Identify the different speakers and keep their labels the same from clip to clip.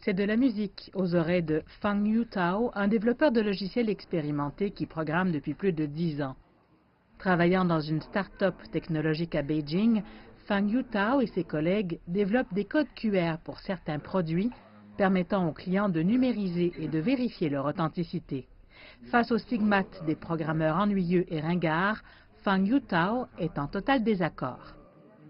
Speaker 1: C'est de la musique aux oreilles de Fang Yutao, un développeur de logiciels expérimenté qui programme depuis plus de 10 ans. Travaillant dans une start-up technologique à Beijing, Fang Yutao et ses collègues développent des codes QR pour certains produits, permettant aux clients de numériser et de vérifier leur authenticité. Face aux stigmates des programmeurs ennuyeux et ringards, Fang Yutao est en total désaccord.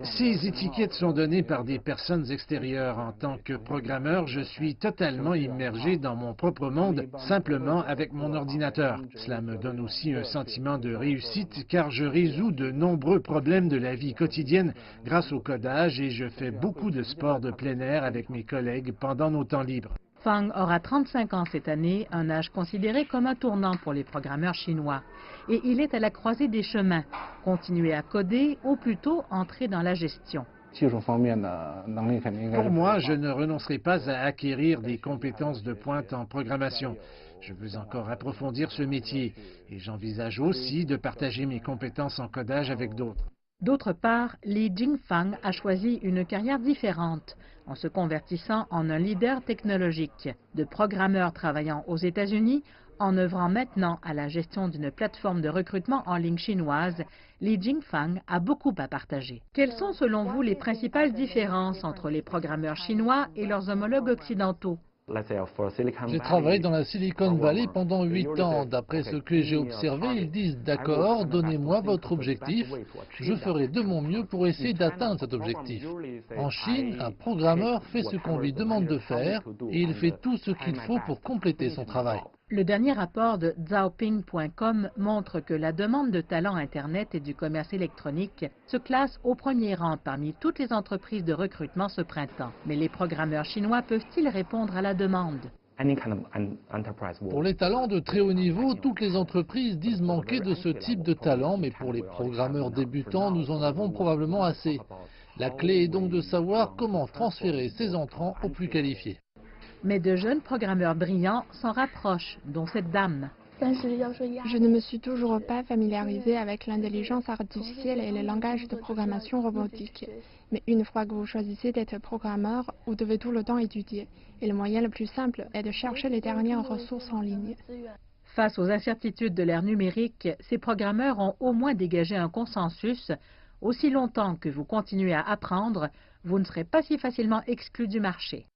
Speaker 2: Ces étiquettes sont données par des personnes extérieures. En tant que programmeur, je suis totalement immergé dans mon propre monde, simplement avec mon ordinateur. Cela me donne aussi un sentiment de réussite car je résous de nombreux problèmes de la vie quotidienne grâce au codage et je fais beaucoup de sport de plein air avec mes collègues pendant nos temps libres.
Speaker 1: Fang aura 35 ans cette année, un âge considéré comme un tournant pour les programmeurs chinois. Et il est à la croisée des chemins, continuer à coder ou plutôt entrer dans la gestion.
Speaker 2: Pour moi, je ne renoncerai pas à acquérir des compétences de pointe en programmation. Je veux encore approfondir ce métier et j'envisage aussi de partager mes compétences en codage avec d'autres.
Speaker 1: D'autre part, Li Jingfang a choisi une carrière différente en se convertissant en un leader technologique. De programmeur travaillant aux États-Unis, en œuvrant maintenant à la gestion d'une plateforme de recrutement en ligne chinoise, Li Jingfang a beaucoup à partager. Quelles sont selon vous les principales différences entre les programmeurs chinois et leurs homologues occidentaux?
Speaker 3: J'ai travaillé dans la Silicon Valley pendant 8 ans. D'après ce que j'ai observé, ils disent « D'accord, donnez-moi votre objectif, je ferai de mon mieux pour essayer d'atteindre cet objectif ». En Chine, un programmeur fait ce qu'on lui demande de faire et il fait tout ce qu'il faut pour compléter son travail.
Speaker 1: Le dernier rapport de Zhaopin.com montre que la demande de talents Internet et du commerce électronique se classe au premier rang parmi toutes les entreprises de recrutement ce printemps. Mais les programmeurs chinois peuvent-ils répondre à la demande?
Speaker 3: Pour les talents de très haut niveau, toutes les entreprises disent manquer de ce type de talent, mais pour les programmeurs débutants, nous en avons probablement assez. La clé est donc de savoir comment transférer ces entrants aux plus qualifiés.
Speaker 1: Mais de jeunes programmeurs brillants s'en rapprochent, dont cette dame.
Speaker 4: Je ne me suis toujours pas familiarisée avec l'intelligence artificielle et le langage de programmation robotique. Mais une fois que vous choisissez d'être programmeur, vous devez tout le temps étudier. Et le moyen le plus simple est de chercher les dernières ressources en ligne.
Speaker 1: Face aux incertitudes de l'ère numérique, ces programmeurs ont au moins dégagé un consensus. Aussi longtemps que vous continuez à apprendre, vous ne serez pas si facilement exclu du marché.